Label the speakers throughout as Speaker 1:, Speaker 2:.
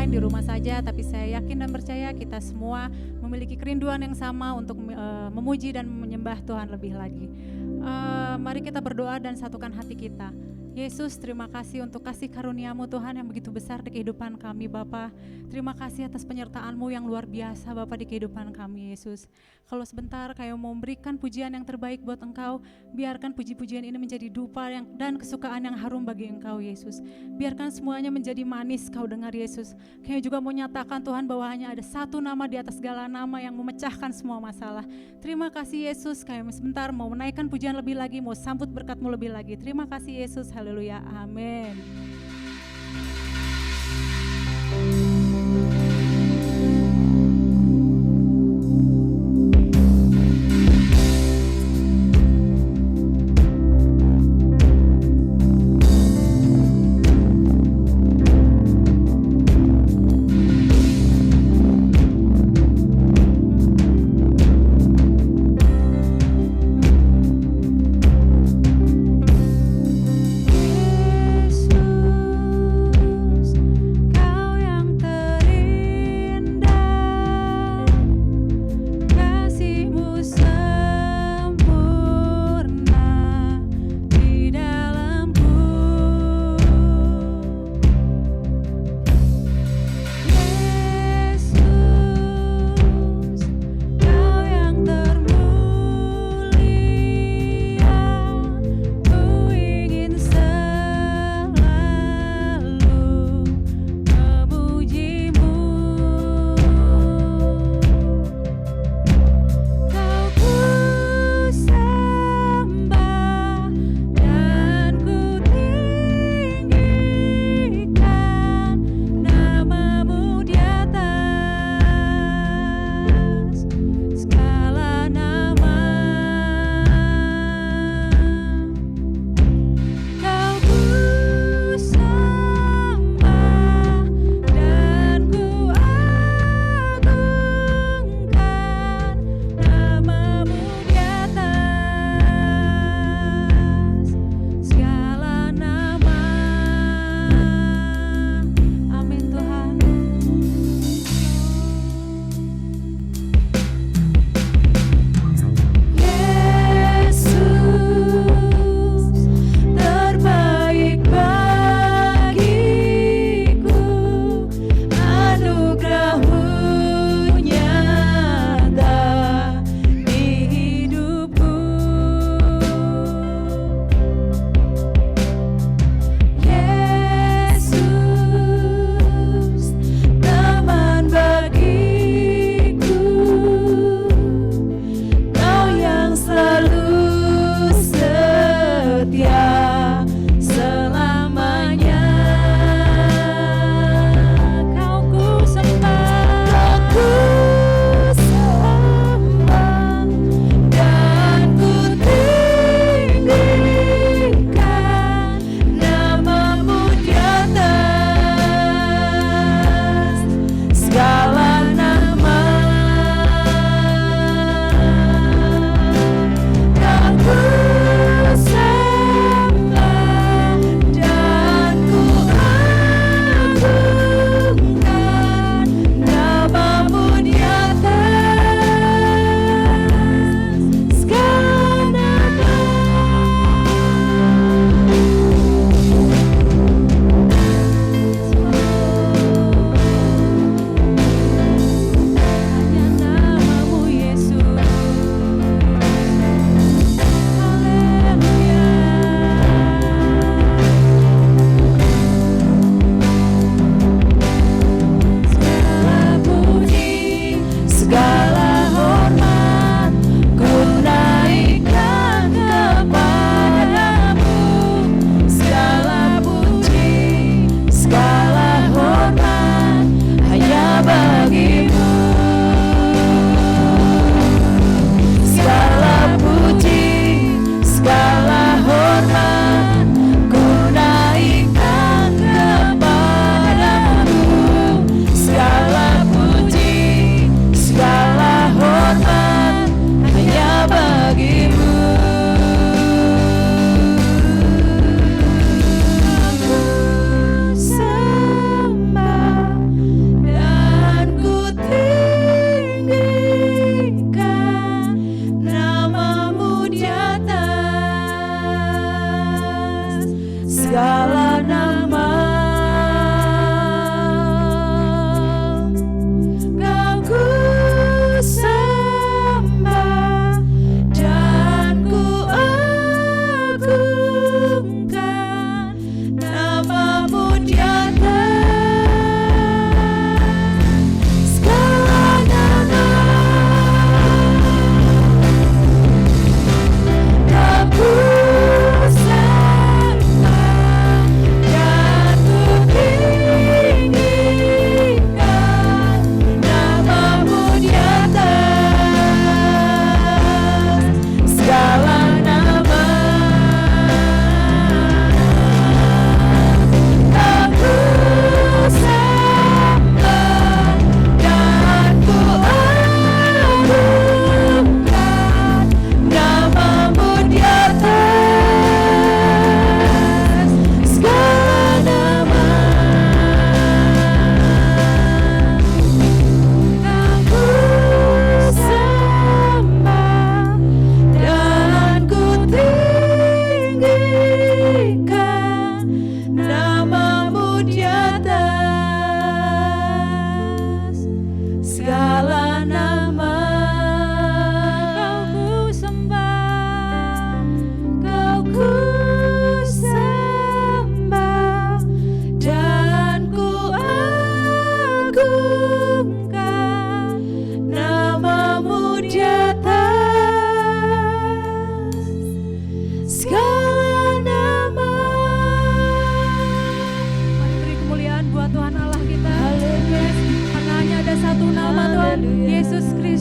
Speaker 1: bukan di rumah saja, tapi saya yakin dan percaya kita semua memiliki kerinduan yang sama untuk memuji dan menyembah Tuhan lebih lagi. Mari kita berdoa dan satukan hati kita. Yesus, terima kasih untuk kasih karunia-Mu Tuhan yang begitu besar di kehidupan kami Bapa. Terima kasih atas penyertaan-Mu yang luar biasa Bapa di kehidupan kami Yesus. Kalau sebentar Kami mau memberikan pujian yang terbaik buat Engkau, biarkan puji-pujian ini menjadi dupa dan kesukaan yang harum bagi Engkau Yesus. Biarkan semuanya menjadi manis Kau dengar Yesus. Kami juga mau nyatakan Tuhan bahwa hanya ada satu nama di atas segala nama yang memecahkan semua masalah. Terima kasih Yesus, kami sebentar mau menaikkan pujian lebih lagi, mau sambut berkat-Mu lebih lagi. Terima kasih Yesus, haleluya, amin.
Speaker 2: Yesus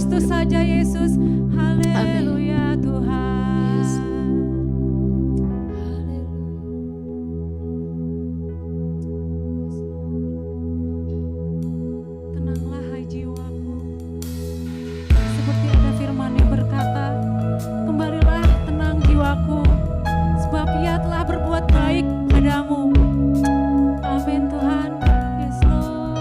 Speaker 1: Kristus saja Yesus. Haleluya Tuhan. Tenanglah hai jiwaku. Seperti ada firman yang berkata, kembalilah tenang jiwaku, sebab Ia telah berbuat baik padamu. Amin Tuhan. Yes Lord.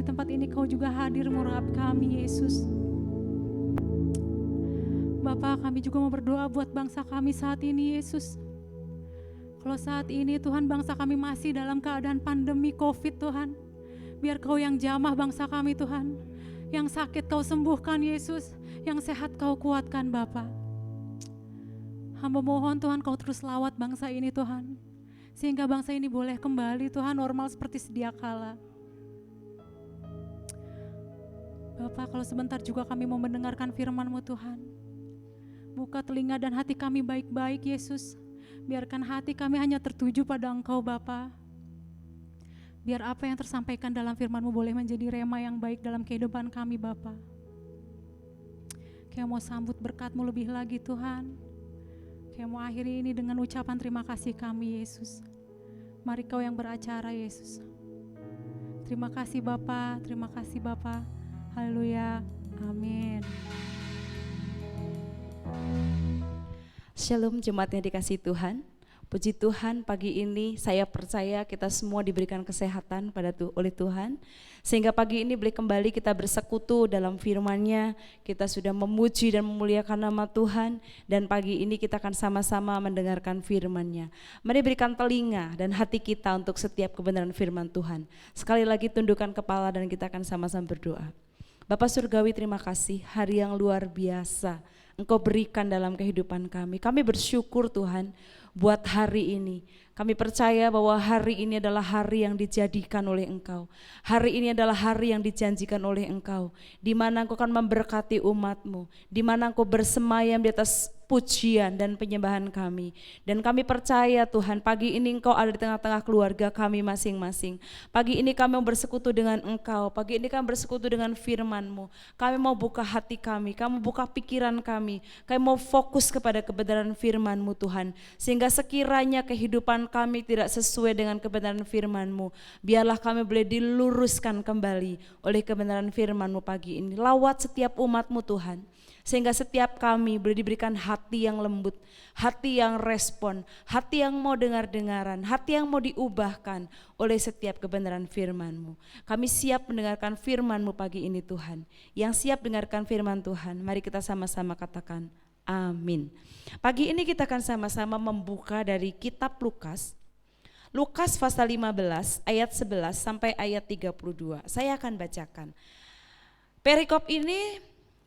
Speaker 1: di tempat ini Kau juga hadir mengurapi kami Yesus. Bapa, kami juga mau berdoa buat bangsa kami saat ini Yesus. Kalau saat ini Tuhan bangsa kami masih dalam keadaan pandemi COVID Tuhan, biar Kau yang jamah bangsa kami Tuhan. Yang sakit Kau sembuhkan Yesus, yang sehat Kau kuatkan Bapa. Hamba mohon Tuhan Kau terus lawat bangsa ini Tuhan, sehingga bangsa ini boleh kembali Tuhan normal seperti sedia kala. Bapak, kalau sebentar juga kami mau mendengarkan firman-Mu Tuhan. Buka telinga dan hati kami baik-baik Yesus. Biarkan hati kami hanya tertuju pada Engkau Bapa. Biar apa yang tersampaikan dalam firman-Mu boleh menjadi rema yang baik dalam kehidupan kami Bapa. Kami mau sambut berkat-Mu lebih lagi Tuhan. Kami mau akhiri ini dengan ucapan terima kasih kami Yesus. Mari Kau yang beracara Yesus. Terima kasih Bapa, terima kasih Bapa. Haleluya, amin.
Speaker 2: Shalom jemaatnya dikasih Tuhan. Puji Tuhan, pagi ini saya percaya kita semua diberikan kesehatan oleh Tuhan. Sehingga pagi ini boleh kembali kita bersekutu dalam firman-Nya. Kita sudah memuji dan memuliakan nama Tuhan. Dan pagi ini kita akan sama-sama mendengarkan firman-Nya. Mari berikan telinga dan hati kita untuk setiap kebenaran firman Tuhan. Sekali lagi tundukkan kepala dan kita akan sama-sama berdoa. Bapa Surgawi, terima kasih hari yang luar biasa Engkau berikan dalam kehidupan kami. Kami bersyukur Tuhan buat hari ini. Kami percaya bahwa hari ini adalah hari yang dijadikan oleh Engkau. Hari ini adalah hari yang dijanjikan oleh Engkau, di mana Engkau akan memberkati umat-Mu, di mana Engkau bersemayam di atas pujian dan penyembahan kami. Dan kami percaya Tuhan, pagi ini Engkau ada di tengah-tengah keluarga kami masing-masing. Pagi ini kami mau bersekutu dengan Engkau, pagi ini kami bersekutu dengan firman-Mu. Kami mau buka hati kami mau buka pikiran kami mau fokus kepada kebenaran firman-Mu Tuhan. Sehingga sekiranya kehidupan kami tidak sesuai dengan kebenaran firman-Mu, biarlah kami boleh diluruskan kembali oleh kebenaran firman-Mu pagi ini. Lawat setiap umat-Mu Tuhan, sehingga setiap kami boleh diberikan hati yang lembut, hati yang respon, hati yang mau dengar-dengaran, hati yang mau diubahkan oleh setiap kebenaran firman-Mu. Kami siap mendengarkan firman-Mu pagi ini Tuhan. Yang siap dengarkan firman Tuhan, mari kita sama-sama katakan amin. Pagi ini kita akan sama-sama membuka dari kitab Lukas. Lukas pasal 15 ayat 11 sampai ayat 32. Saya akan bacakan. Perikop ini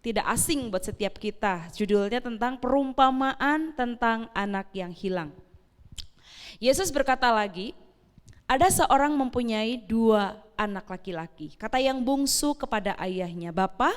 Speaker 2: tidak asing buat setiap kita. Judulnya tentang perumpamaan tentang anak yang hilang. Yesus berkata lagi, ada seorang mempunyai 2 anak laki-laki. Kata yang bungsu kepada ayahnya, "Bapa,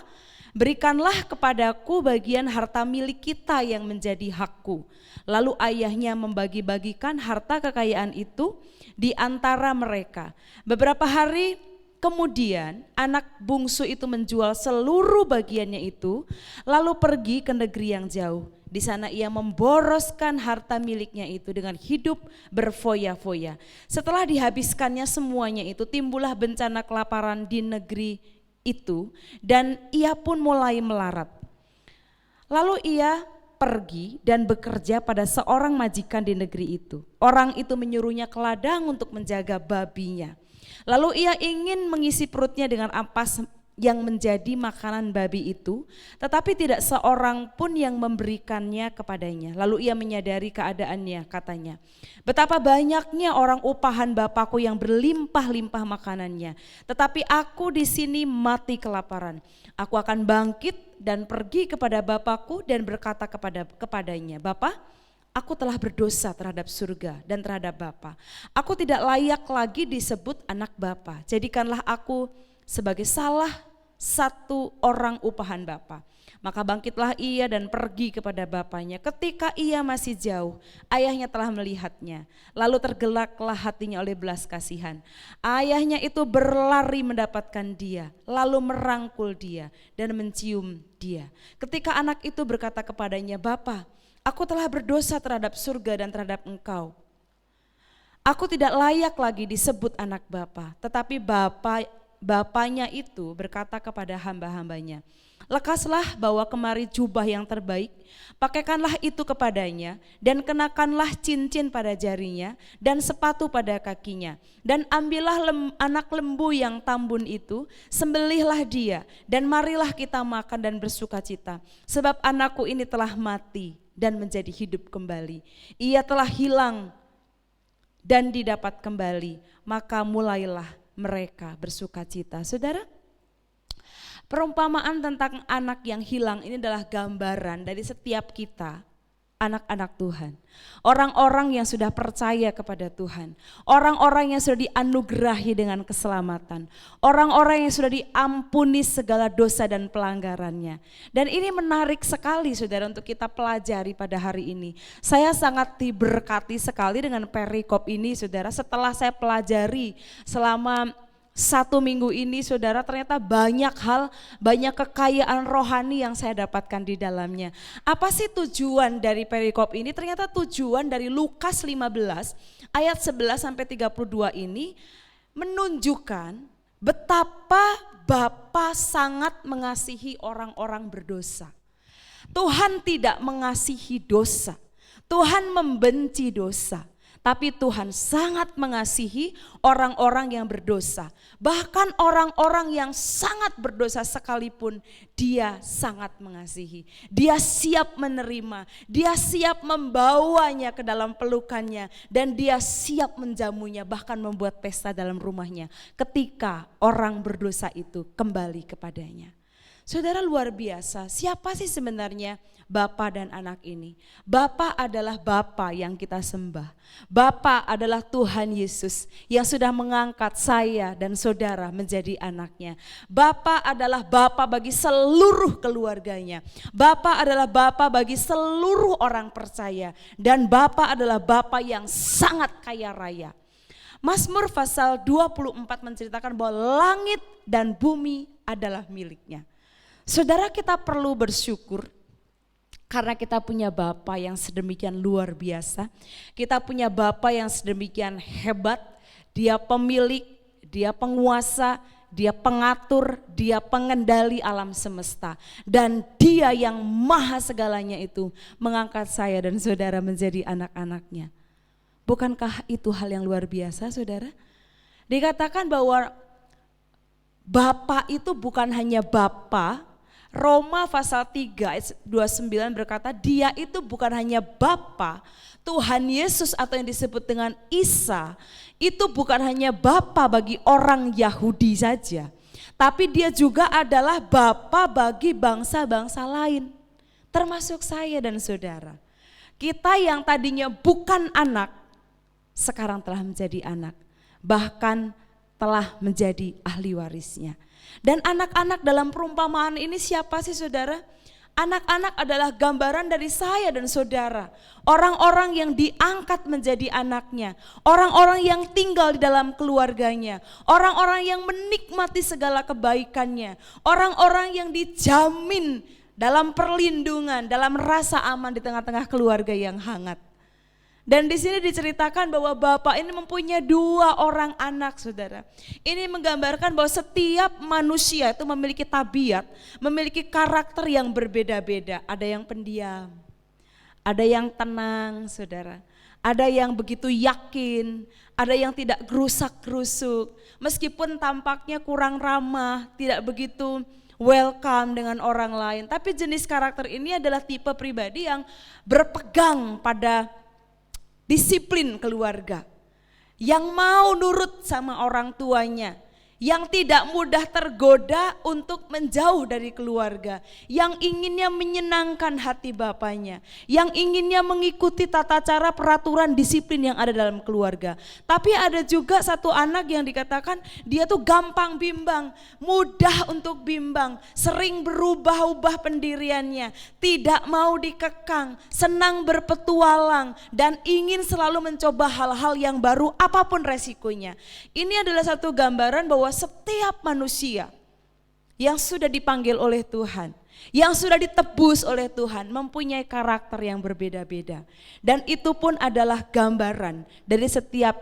Speaker 2: berikanlah kepadaku bagian harta milik kita yang menjadi hakku." Lalu ayahnya membagi-bagikan harta kekayaan itu di antara mereka. Beberapa hari kemudian anak bungsu itu menjual seluruh bagiannya itu, lalu pergi ke negeri yang jauh. Di sana ia memboroskan harta miliknya itu dengan hidup berfoya-foya. Setelah dihabiskannya semuanya itu, timbullah bencana kelaparan di negeri itu dan ia pun mulai melarat. Lalu ia pergi dan bekerja pada seorang majikan di negeri itu. Orang itu menyuruhnya ke ladang untuk menjaga babinya. Lalu ia ingin mengisi perutnya dengan ampas yang menjadi makanan babi itu, tetapi tidak seorang pun yang memberikannya kepadanya. Lalu ia menyadari keadaannya, katanya, "Betapa banyaknya orang upahan Bapakku yang berlimpah-limpah makanannya, tetapi aku di sini mati kelaparan. Aku akan bangkit dan pergi kepada Bapakku dan berkata kepadanya, Bapa, aku telah berdosa terhadap surga dan terhadap Bapa. Aku tidak layak lagi disebut anak Bapa. Jadikanlah aku sebagai salah satu orang upahan Bapa." Maka bangkitlah ia dan pergi kepada bapaknya. Ketika ia masih jauh, ayahnya telah melihatnya. Lalu tergelaklah hatinya oleh belas kasihan. Ayahnya itu berlari mendapatkan dia, lalu merangkul dia dan mencium dia. Ketika anak itu berkata kepadanya, "Bapa, aku telah berdosa terhadap surga dan terhadap engkau. Aku tidak layak lagi disebut anak Bapa." Tetapi bapaknya itu berkata kepada hamba-hambanya, Lekaslah bawa kemari jubah yang terbaik, pakaikanlah itu kepadanya, dan kenakanlah cincin pada jarinya, dan sepatu pada kakinya. Dan ambillah anak lembu yang tambun itu, sembelihlah dia, dan marilah kita makan dan bersuka cita. Sebab anakku ini telah mati dan menjadi hidup kembali. Ia telah hilang dan didapat kembali, maka mulailah mereka bersuka cita. Saudara, perumpamaan tentang anak yang hilang ini adalah gambaran dari setiap kita, anak-anak Tuhan. Orang-orang yang sudah percaya kepada Tuhan. Orang-orang yang sudah dianugerahi dengan keselamatan. Orang-orang yang sudah diampuni segala dosa dan pelanggarannya. Dan ini menarik sekali saudara untuk kita pelajari pada hari ini. Saya sangat diberkati sekali dengan perikop ini saudara. Setelah saya pelajari selama 1 minggu ini saudara, ternyata banyak hal, banyak kekayaan rohani yang saya dapatkan di dalamnya. Apa sih tujuan dari perikop ini? Ternyata tujuan dari Lukas 15 ayat 11 sampai 32 ini menunjukkan betapa Bapa sangat mengasihi orang-orang berdosa. Tuhan tidak mengasihi dosa, Tuhan membenci dosa. Tapi Tuhan sangat mengasihi orang-orang yang berdosa. Bahkan orang-orang yang sangat berdosa sekalipun dia sangat mengasihi. Dia siap menerima, dia siap membawanya ke dalam pelukannya. Dan dia siap menjamunya, bahkan membuat pesta dalam rumahnya ketika orang berdosa itu kembali kepadanya. Saudara, luar biasa, siapa sih sebenarnya Bapa dan anak ini? Bapa adalah Bapa yang kita sembah. Bapa adalah Tuhan Yesus yang sudah mengangkat saya dan saudara menjadi anaknya. Bapa adalah Bapa bagi seluruh keluarganya. Bapa adalah Bapa bagi seluruh orang percaya. Dan Bapa adalah Bapa yang sangat kaya raya. Mazmur pasal 24 menceritakan bahwa langit dan bumi adalah miliknya. Saudara, kita perlu bersyukur karena kita punya Bapa yang sedemikian luar biasa. Kita punya Bapa yang sedemikian hebat. Dia pemilik, dia penguasa, dia pengatur, dia pengendali alam semesta. Dan dia yang maha segalanya itu mengangkat saya dan saudara menjadi anak-anaknya. Bukankah itu hal yang luar biasa saudara? Dikatakan bahwa Bapa itu bukan hanya Bapa. Roma pasal 3 ayat 29 berkata dia itu bukan hanya Bapa, Tuhan Yesus atau yang disebut dengan Isa itu bukan hanya Bapa bagi orang Yahudi saja, tapi dia juga adalah Bapa bagi bangsa-bangsa lain, termasuk saya dan saudara. Kita yang tadinya bukan anak, sekarang telah menjadi anak, bahkan telah menjadi ahli warisnya. Dan anak-anak dalam perumpamaan ini siapa sih saudara? Anak-anak adalah gambaran dari saya dan saudara. Orang-orang yang diangkat menjadi anaknya. Orang-orang yang tinggal di dalam keluarganya. Orang-orang yang menikmati segala kebaikannya. Orang-orang yang dijamin dalam perlindungan, dalam rasa aman di tengah-tengah keluarga yang hangat. Dan di sini diceritakan bahwa Bapak ini mempunyai 2 orang anak saudara. Ini menggambarkan bahwa setiap manusia itu memiliki tabiat, memiliki karakter yang berbeda-beda. Ada yang pendiam, ada yang tenang saudara. Ada yang begitu yakin, ada yang tidak gerusak-gerusuk. Meskipun tampaknya kurang ramah, tidak begitu welcome dengan orang lain. Tapi jenis karakter ini adalah tipe pribadi yang berpegang pada disiplin keluarga, yang mau nurut sama orang tuanya, yang tidak mudah tergoda untuk menjauh dari keluarga, yang inginnya menyenangkan hati bapaknya, yang inginnya mengikuti tata cara peraturan disiplin yang ada dalam keluarga. Tapi ada juga satu anak yang dikatakan dia tuh gampang bimbang, mudah untuk bimbang, sering berubah-ubah pendiriannya, tidak mau dikekang, senang berpetualang, dan ingin selalu mencoba hal-hal yang baru apapun resikonya. Ini adalah satu gambaran bahwa setiap manusia yang sudah dipanggil oleh Tuhan, yang sudah ditebus oleh Tuhan mempunyai karakter yang berbeda-beda. Dan itu pun adalah gambaran dari setiap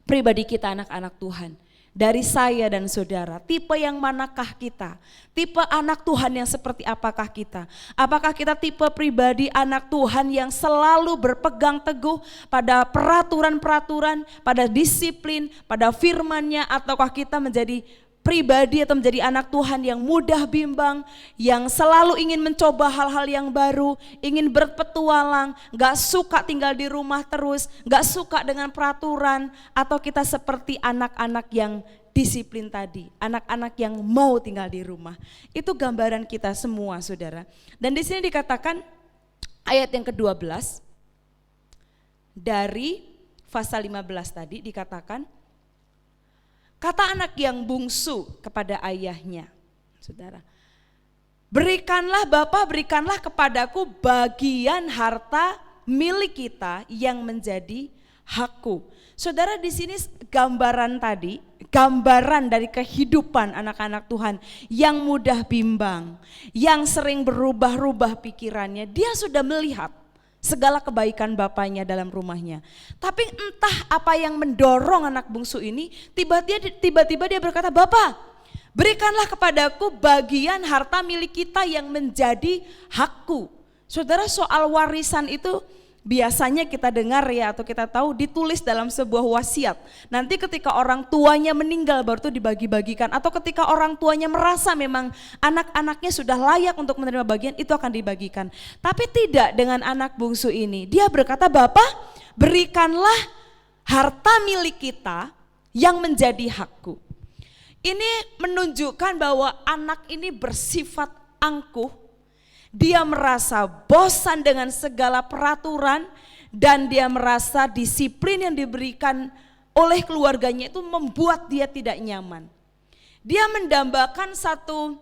Speaker 2: pribadi kita anak-anak Tuhan. dari saya dan saudara. Tipe yang manakah kita? Tipe anak Tuhan yang seperti apakah kita? Apakah kita tipe pribadi anak Tuhan yang selalu berpegang teguh pada peraturan-peraturan, pada disiplin, pada firman-Nya, ataukah kita menjadi pribadi atau menjadi anak Tuhan yang mudah bimbang, yang selalu ingin mencoba hal-hal yang baru, ingin berpetualang, gak suka tinggal di rumah terus, gak suka dengan peraturan, atau kita seperti anak-anak yang disiplin tadi, anak-anak yang mau tinggal di rumah. Itu gambaran kita semua, saudara. Dan di sini dikatakan ayat yang ke-12 dari pasal 15 tadi dikatakan, kata anak yang bungsu kepada ayahnya, saudara, berikanlah Bapa, berikanlah kepadaku bagian harta milik kita yang menjadi hakku. Saudara, di sini gambaran tadi, gambaran dari kehidupan anak-anak Tuhan yang mudah bimbang, yang sering berubah-ubah pikirannya. Dia sudah melihat segala kebaikan bapaknya dalam rumahnya. Tapi entah apa yang mendorong anak bungsu ini, tiba-tiba dia berkata, Bapa, berikanlah kepadaku bagian harta milik kita yang menjadi hakku. Saudara, soal warisan itu biasanya kita dengar ya, atau kita tahu ditulis dalam sebuah wasiat. Nanti ketika orang tuanya meninggal baru itu dibagi-bagikan, atau ketika orang tuanya merasa memang anak-anaknya sudah layak untuk menerima bagian, itu akan dibagikan. Tapi tidak dengan anak bungsu ini. Dia berkata, Bapa, berikanlah harta milik kita yang menjadi hakku. Ini menunjukkan bahwa anak ini bersifat angkuh. Dia merasa bosan dengan segala peraturan dan dia merasa disiplin yang diberikan oleh keluarganya itu membuat dia tidak nyaman. Dia mendambakan satu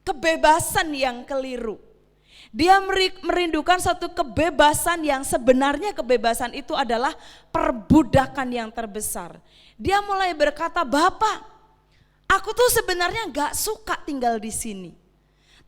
Speaker 2: kebebasan yang keliru. Dia merindukan satu kebebasan yang sebenarnya kebebasan itu adalah perbudakan yang terbesar. Dia mulai berkata, Bapak, aku tuh sebenarnya gak suka tinggal di sini.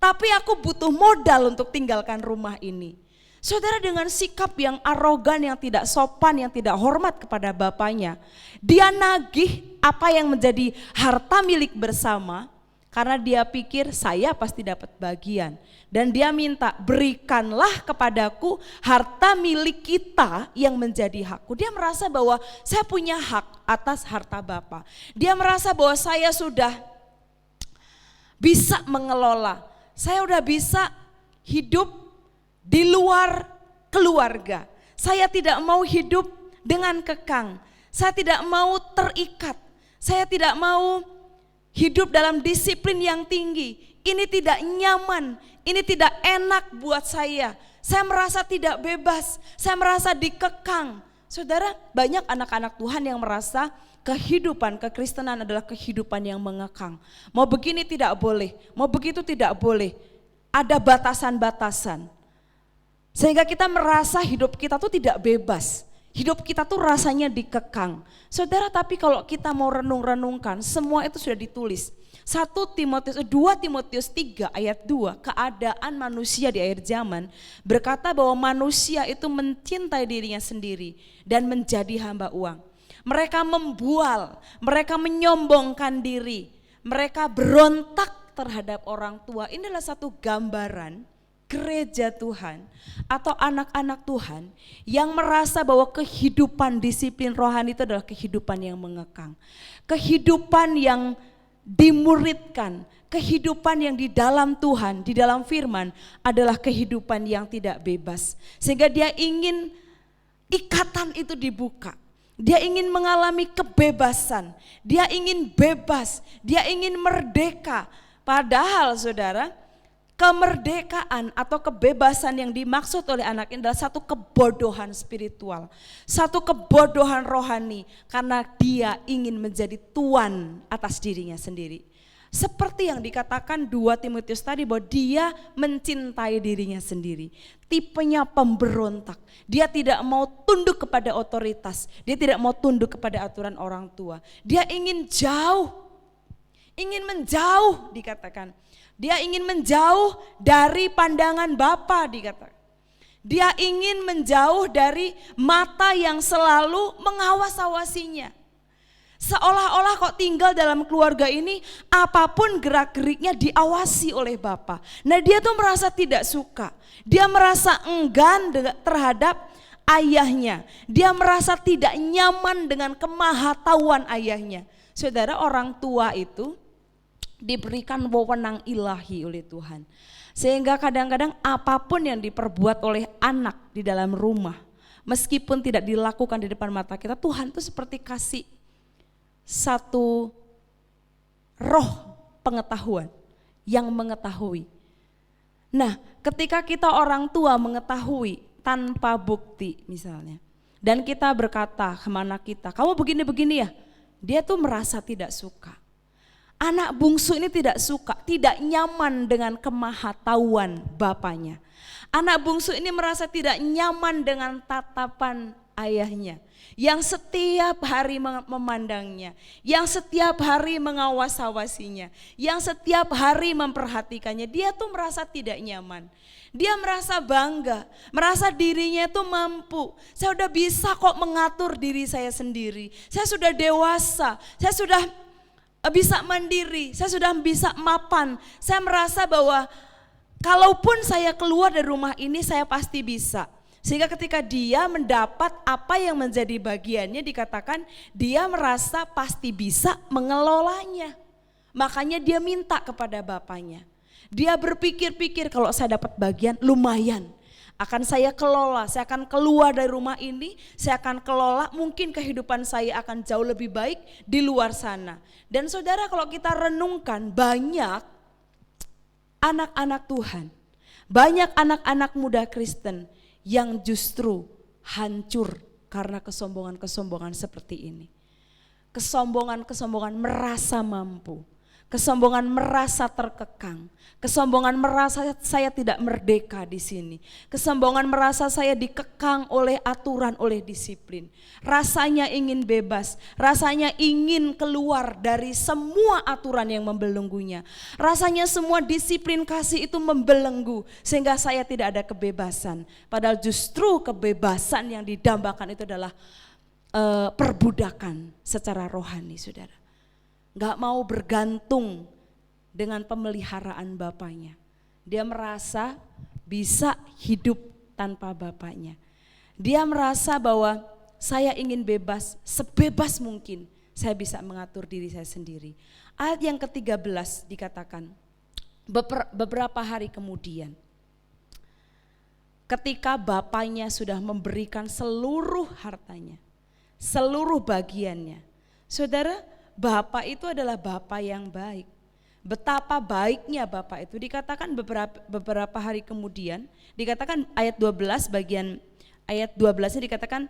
Speaker 2: Tapi aku butuh modal untuk tinggalkan rumah ini. Saudara, dengan sikap yang arogan, yang tidak sopan, yang tidak hormat kepada bapaknya, dia nagih apa yang menjadi harta milik bersama, karena dia pikir saya pasti dapat bagian. Dan dia minta, berikanlah kepadaku harta milik kita yang menjadi hakku. Dia merasa bahwa saya punya hak atas harta Bapa. Dia merasa bahwa saya sudah bisa mengelola. Saya udah bisa hidup di luar keluarga. Saya tidak mau hidup dengan kekang. Saya tidak mau terikat. Saya tidak mau hidup dalam disiplin yang tinggi. Ini tidak nyaman. Ini tidak enak buat saya. Saya merasa tidak bebas. Saya merasa dikekang. Saudara, banyak anak-anak Tuhan yang merasa kehidupan kekristenan adalah kehidupan yang mengekang. Mau begini tidak boleh, mau begitu tidak boleh. Ada batasan-batasan. Sehingga kita merasa hidup kita tuh tidak bebas. Hidup kita tuh rasanya dikekang. Saudara, tapi kalau kita mau renung-renungkan, semua itu sudah ditulis. 2 Timotius 3 ayat 2, keadaan manusia di akhir zaman berkata bahwa manusia itu mencintai dirinya sendiri dan menjadi hamba uang. Mereka membual, mereka menyombongkan diri, mereka berontak terhadap orang tua. Ini adalah satu gambaran gereja Tuhan atau anak-anak Tuhan yang merasa bahwa kehidupan disiplin rohani itu adalah kehidupan yang mengekang. Kehidupan yang dimuridkan, kehidupan yang di dalam Tuhan, di dalam firman adalah kehidupan yang tidak bebas. Sehingga dia ingin ikatan itu dibuka. Dia ingin mengalami kebebasan, dia ingin bebas, dia ingin merdeka. Padahal saudara, kemerdekaan atau kebebasan yang dimaksud oleh anak ini adalah satu kebodohan spiritual, satu kebodohan rohani, karena dia ingin menjadi tuan atas dirinya sendiri. Seperti yang dikatakan 2 Timotius tadi bahwa dia mencintai dirinya sendiri. Tipenya pemberontak. Dia tidak mau tunduk kepada otoritas. Dia tidak mau tunduk kepada aturan orang tua. Dia ingin jauh. Ingin menjauh dikatakan. Dia ingin menjauh dari pandangan Bapa dikatakan. Dia ingin menjauh dari mata yang selalu mengawas-awasinya. Seolah-olah kok tinggal dalam keluarga ini apapun gerak-geriknya diawasi oleh Bapak. Nah dia tuh merasa tidak suka, dia merasa enggan terhadap ayahnya, dia merasa tidak nyaman dengan kemahatauan ayahnya. Saudara, orang tua itu diberikan wewenang ilahi oleh Tuhan. Sehingga kadang-kadang apapun yang diperbuat oleh anak di dalam rumah, meskipun tidak dilakukan di depan mata kita, Tuhan tuh seperti kasih satu roh pengetahuan yang mengetahui. Nah, ketika kita orang tua mengetahui tanpa bukti misalnya, dan kita berkata kemana kita, kamu begini-begini ya, dia tuh merasa tidak suka. Anak bungsu ini tidak suka, tidak nyaman dengan kemahatauan bapaknya. Anak bungsu ini merasa tidak nyaman dengan tatapan ayahnya, yang setiap hari memandangnya, yang setiap hari mengawas-awasinya, yang setiap hari memperhatikannya. Dia tuh merasa tidak nyaman. Dia merasa bangga, merasa dirinya itu mampu. Saya udah bisa kok mengatur diri saya sendiri. Saya sudah dewasa, saya sudah bisa mandiri, saya sudah bisa mapan. Saya merasa bahwa kalaupun saya keluar dari rumah ini saya pasti bisa. Sehingga ketika dia mendapat apa yang menjadi bagiannya, dikatakan dia merasa pasti bisa mengelolanya. Makanya dia minta kepada bapaknya. Dia berpikir-pikir, kalau saya dapat bagian lumayan, akan saya kelola, saya akan keluar dari rumah ini, saya akan kelola, mungkin kehidupan saya akan jauh lebih baik di luar sana. Dan saudara, kalau kita renungkan, banyak anak-anak Tuhan, banyak anak-anak muda Kristen yang justru hancur karena kesombongan-kesombongan seperti ini. Kesombongan-kesombongan merasa mampu, kesombongan merasa terkekang, kesombongan merasa saya tidak merdeka di sini, kesombongan merasa saya dikekang oleh aturan, oleh disiplin. Rasanya ingin bebas, rasanya ingin keluar dari semua aturan yang membelenggunya. Rasanya semua disiplin kasih itu membelenggu sehingga saya tidak ada kebebasan. Padahal justru kebebasan yang didambakan itu adalah perbudakan secara rohani, saudara. Gak mau bergantung dengan pemeliharaan bapaknya. Dia merasa bisa hidup tanpa bapaknya. Dia merasa bahwa saya ingin bebas, sebebas mungkin saya bisa mengatur diri saya sendiri. Ayat yang ke-13 dikatakan, beberapa hari kemudian ketika bapaknya sudah memberikan seluruh hartanya, seluruh bagiannya. Saudara, bapak itu adalah bapak yang baik. Betapa baiknya bapak itu dikatakan beberapa hari kemudian, dikatakan ayat 12 bagian ayat 12-nya dikatakan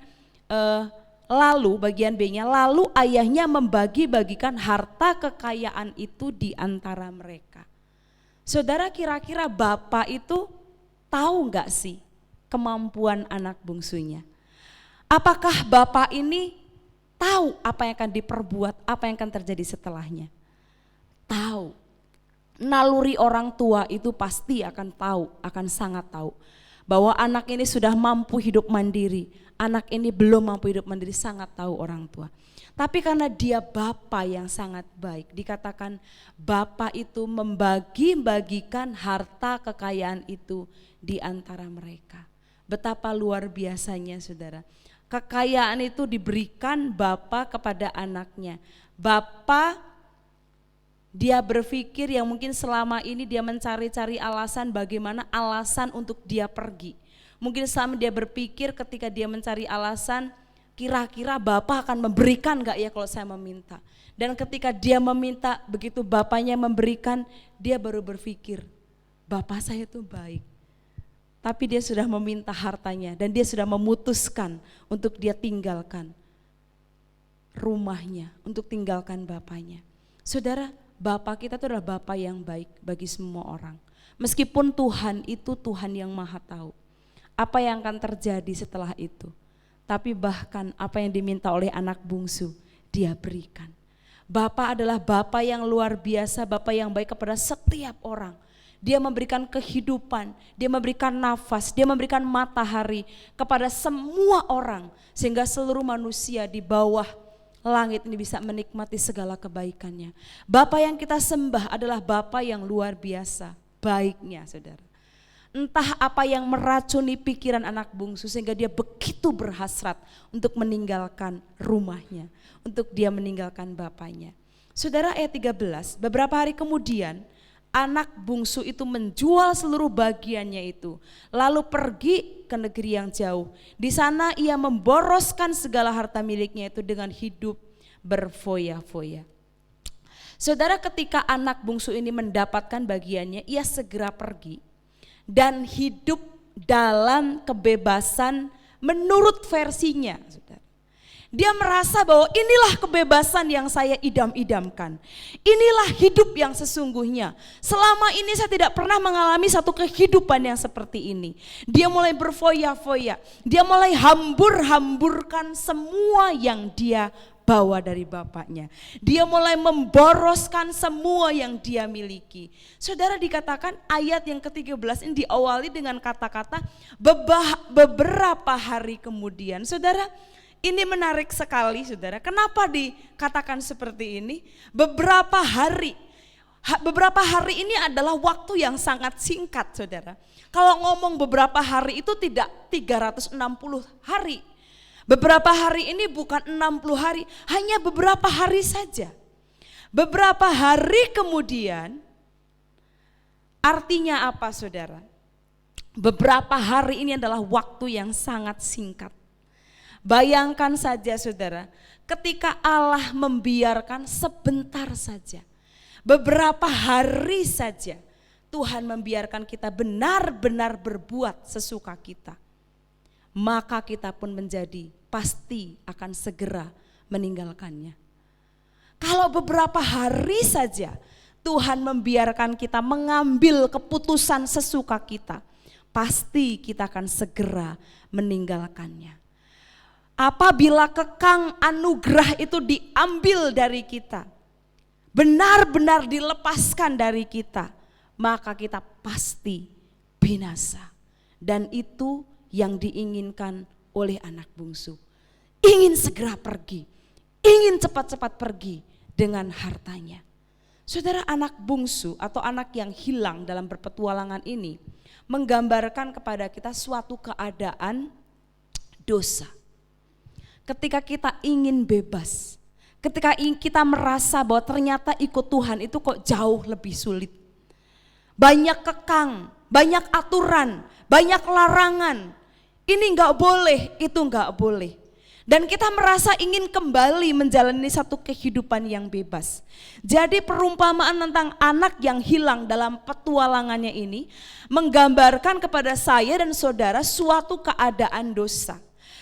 Speaker 2: lalu bagian B-nya, lalu ayahnya membagi-bagikan harta kekayaan itu di antara mereka. Saudara, kira-kira bapak itu tahu enggak sih kemampuan anak bungsunya? Apakah bapak ini tahu apa yang akan diperbuat, apa yang akan terjadi setelahnya? Tahu. Naluri orang tua itu pasti akan tahu, akan sangat tahu bahwa anak ini sudah mampu hidup mandiri, anak ini belum mampu hidup mandiri, sangat tahu orang tua. Tapi karena dia bapa yang sangat baik, dikatakan bapa itu membagi-bagikan harta kekayaan itu di antara mereka. Betapa luar biasanya, saudara. Kekayaan itu diberikan bapa kepada anaknya. Bapa, dia berpikir yang mungkin selama ini dia mencari-cari alasan, bagaimana alasan untuk dia pergi. Mungkin sama dia berpikir ketika dia mencari alasan, kira-kira bapak akan memberikan gak ya kalau saya meminta. Dan ketika dia meminta, begitu bapaknya memberikan, dia baru berpikir, bapak saya itu baik. Tapi dia sudah meminta hartanya dan dia sudah memutuskan untuk dia tinggalkan rumahnya, untuk tinggalkan bapaknya. Saudara, Bapak kita itu adalah Bapak yang baik bagi semua orang. Meskipun Tuhan itu Tuhan yang maha tahu apa yang akan terjadi setelah itu. Tapi bahkan apa yang diminta oleh anak bungsu, dia berikan. Bapak adalah Bapak yang luar biasa, Bapak yang baik kepada setiap orang. Dia memberikan kehidupan, dia memberikan nafas, dia memberikan matahari kepada semua orang. Sehingga seluruh manusia di bawah langit ini bisa menikmati segala kebaikannya. Bapa yang kita sembah adalah Bapa yang luar biasa baiknya, saudara. Entah apa yang meracuni pikiran anak bungsu sehingga dia begitu berhasrat untuk meninggalkan rumahnya, untuk dia meninggalkan bapaknya. Saudara, ayat 13, beberapa hari kemudian anak bungsu itu menjual seluruh bagiannya itu, lalu pergi ke negeri yang jauh. Di sana ia memboroskan segala harta miliknya itu dengan hidup berfoya-foya. Saudara, ketika anak bungsu ini mendapatkan bagiannya, ia segera pergi dan hidup dalam kebebasan menurut versinya, saudara. Dia merasa bahwa inilah kebebasan yang saya idam-idamkan. Inilah hidup yang sesungguhnya. Selama ini saya tidak pernah mengalami satu kehidupan yang seperti ini. Dia mulai berfoya-foya. Dia mulai hambur-hamburkan semua yang dia bawa dari bapaknya. Dia mulai memboroskan semua yang dia miliki. Saudara, dikatakan ayat yang ke-13 ini diawali dengan kata-kata beberapa hari kemudian. Saudara, ini menarik sekali, saudara. Kenapa dikatakan seperti ini? Beberapa hari. Beberapa hari ini adalah waktu yang sangat singkat, saudara. Kalau ngomong beberapa hari itu tidak 360 hari. Beberapa hari ini bukan 60 hari, hanya beberapa hari saja. Beberapa hari kemudian, artinya apa, saudara? Beberapa hari ini adalah waktu yang sangat singkat. Bayangkan saja, saudara, ketika Allah membiarkan sebentar saja, beberapa hari saja, Tuhan membiarkan kita benar-benar berbuat sesuka kita, maka kita pun pasti akan segera meninggalkannya. Kalau beberapa hari saja Tuhan membiarkan kita mengambil keputusan sesuka kita, pasti kita akan segera meninggalkannya. Apabila kekang anugerah itu diambil dari kita, benar-benar dilepaskan dari kita, maka kita pasti binasa. Dan itu yang diinginkan oleh anak bungsu. Ingin segera pergi, ingin cepat-cepat pergi dengan hartanya. Saudara, anak bungsu atau anak yang hilang dalam berpetualangan ini menggambarkan kepada kita suatu keadaan dosa. Ketika kita ingin bebas, ketika kita merasa bahwa ternyata ikut Tuhan itu kok jauh lebih sulit. Banyak kekang, banyak aturan, banyak larangan. Ini enggak boleh, itu enggak boleh. Dan kita merasa ingin kembali menjalani satu kehidupan yang bebas. Jadi perumpamaan tentang anak yang hilang dalam petualangannya ini menggambarkan kepada saya dan saudara suatu keadaan dosa.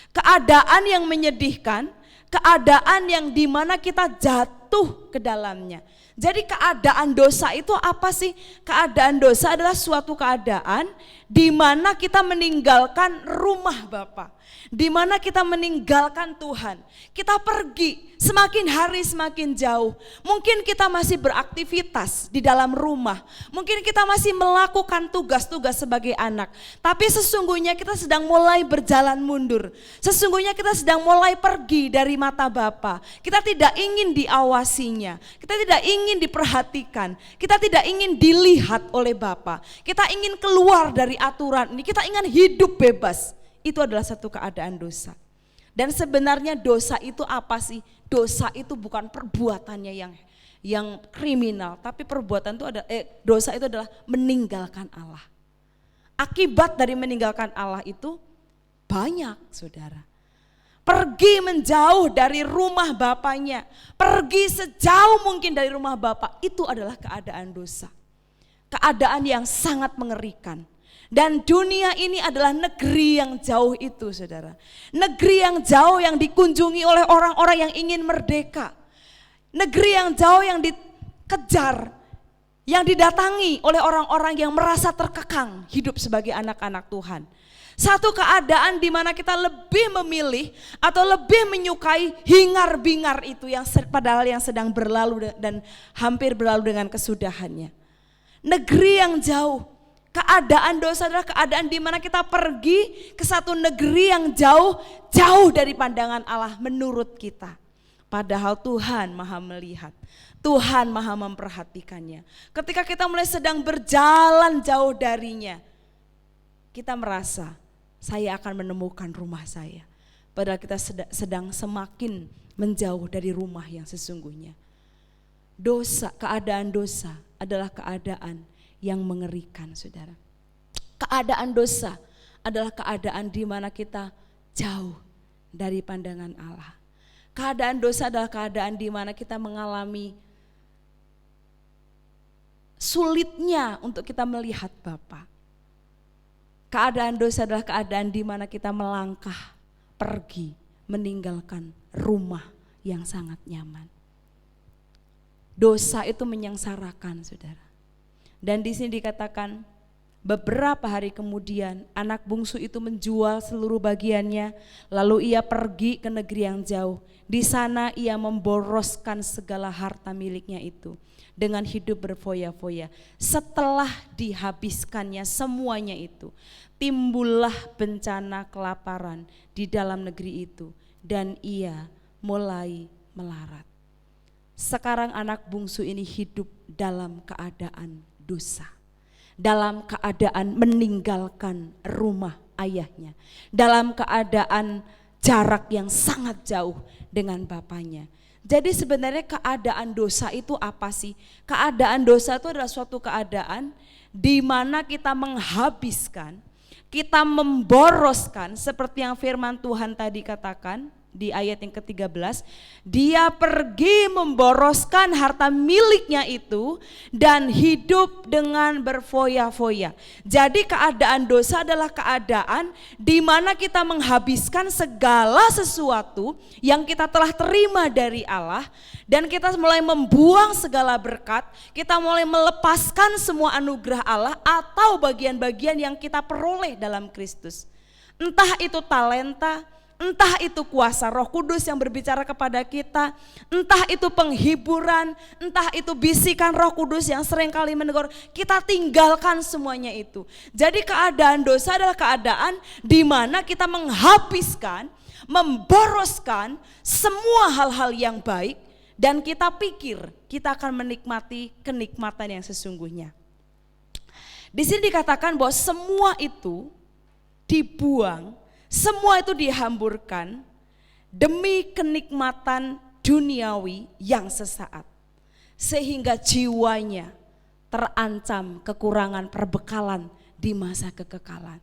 Speaker 2: Keadaan yang menyedihkan, keadaan yang dimana kita jatuh ke dalamnya. Jadi keadaan dosa itu apa sih? Keadaan dosa adalah suatu keadaan di mana kita meninggalkan rumah Bapa, di mana kita meninggalkan Tuhan. Kita pergi, semakin hari semakin jauh. Mungkin kita masih beraktivitas di dalam rumah, mungkin kita masih melakukan tugas-tugas sebagai anak, tapi sesungguhnya kita sedang mulai berjalan mundur. Sesungguhnya kita sedang mulai pergi dari mata Bapa. Kita tidak ingin diawasinya, kita tidak ingin diperhatikan, kita tidak ingin dilihat oleh Bapa. Kita ingin keluar dari aturan ini, kita ingin hidup bebas. Itu adalah satu keadaan dosa. Dan sebenarnya dosa itu apa sih? Dosa itu bukan perbuatannya yang kriminal, tapi perbuatan itu dosa itu adalah meninggalkan Allah. Akibat dari meninggalkan Allah itu banyak, saudara. Pergi menjauh dari rumah bapaknya, pergi sejauh mungkin dari rumah bapak, itu adalah keadaan dosa. Keadaan yang sangat mengerikan. Dan dunia ini adalah negeri yang jauh itu, saudara. Negeri yang jauh yang dikunjungi oleh orang-orang yang ingin merdeka. Negeri yang jauh yang dikejar, yang didatangi oleh orang-orang yang merasa terkekang hidup sebagai anak-anak Tuhan. Satu keadaan di mana kita lebih memilih atau lebih menyukai hingar-bingar itu yang padahal yang sedang berlalu dan hampir berlalu dengan kesudahannya. Negeri yang jauh, keadaan dosa adalah keadaan di mana kita pergi ke satu negeri yang jauh dari pandangan Allah menurut kita. Padahal Tuhan maha melihat, Tuhan maha memperhatikannya. Ketika kita mulai sedang berjalan jauh darinya, kita merasa saya akan menemukan rumah saya. Padahal kita sedang semakin menjauh dari rumah yang sesungguhnya. Dosa, keadaan dosa adalah keadaan yang mengerikan, saudara. Keadaan dosa adalah keadaan di mana kita jauh dari pandangan Allah. Keadaan dosa adalah keadaan di mana kita mengalami sulitnya untuk kita melihat Bapa. Keadaan dosa adalah keadaan di mana kita melangkah, pergi, meninggalkan rumah yang sangat nyaman. Dosa itu menyengsarakan, saudara. Dan di sini dikatakan beberapa hari kemudian anak bungsu itu menjual seluruh bagiannya, lalu ia pergi ke negeri yang jauh. Di sana ia memboroskan segala harta miliknya itu dengan hidup berfoya-foya. Setelah dihabiskannya semuanya itu, timbullah bencana kelaparan di dalam negeri itu dan ia mulai melarat. Sekarang anak bungsu ini hidup dalam keadaan dosa, dalam keadaan meninggalkan rumah ayahnya, dalam keadaan jarak yang sangat jauh dengan bapaknya. Jadi sebenarnya keadaan dosa itu apa sih? Keadaan dosa itu adalah suatu keadaan di mana kita menghabiskan, kita memboroskan, seperti yang firman Tuhan tadi katakan di ayat yang ke-13, dia pergi memboroskan harta miliknya itu dan hidup dengan berfoya-foya. Jadi keadaan dosa adalah keadaan di mana kita menghabiskan segala sesuatu yang kita telah terima dari Allah dan kita mulai membuang segala berkat, kita mulai melepaskan semua anugerah Allah atau bagian-bagian yang kita peroleh dalam Kristus. Entah itu talenta, entah itu kuasa Roh Kudus yang berbicara kepada kita, entah itu penghiburan, entah itu bisikan Roh Kudus yang seringkali menegur, kita tinggalkan semuanya itu. Jadi keadaan dosa adalah keadaan di mana kita menghabiskan, memboroskan semua hal-hal yang baik dan kita pikir kita akan menikmati kenikmatan yang sesungguhnya. Di sini dikatakan bahwa semua itu dibuang, semua itu dihamburkan demi kenikmatan duniawi yang sesaat, sehingga jiwanya terancam kekurangan perbekalan di masa kekekalan.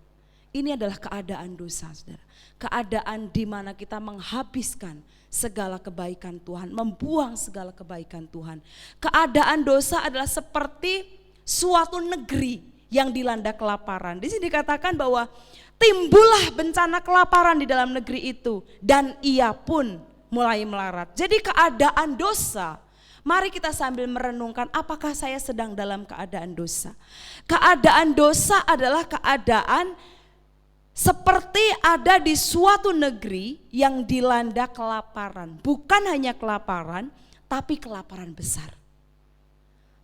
Speaker 2: Ini adalah keadaan dosa, saudara. Keadaan di mana kita menghabiskan segala kebaikan Tuhan, membuang segala kebaikan Tuhan. Keadaan dosa adalah seperti suatu negeri yang dilanda kelaparan. Di sini dikatakan bahwa timbullah bencana kelaparan di dalam negeri itu dan ia pun mulai melarat. Jadi keadaan dosa, mari kita sambil merenungkan apakah saya sedang dalam keadaan dosa. Keadaan dosa adalah keadaan seperti ada di suatu negeri yang dilanda kelaparan. Bukan hanya kelaparan, tapi kelaparan besar.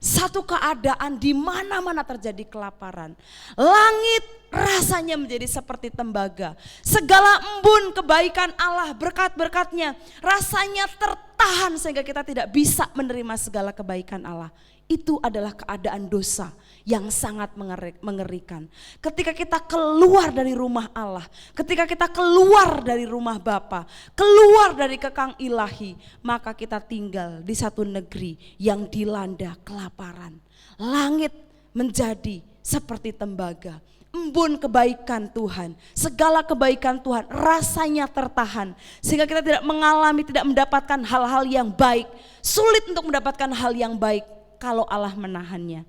Speaker 2: Satu keadaan di mana-mana terjadi kelaparan. Langit rasanya menjadi seperti tembaga. Segala embun kebaikan Allah, berkat-berkatnya rasanya tertahan sehingga kita tidak bisa menerima segala kebaikan Allah. Itu adalah keadaan dosa yang sangat mengerikan. Ketika kita keluar dari rumah Allah, ketika kita keluar dari rumah Bapa, keluar dari kekang ilahi, maka kita tinggal di satu negeri yang dilanda kelaparan. Langit menjadi seperti tembaga. Embun kebaikan Tuhan, segala kebaikan Tuhan rasanya tertahan sehingga kita tidak mengalami, tidak mendapatkan hal-hal yang baik. Sulit untuk mendapatkan hal yang baik kalau Allah menahannya.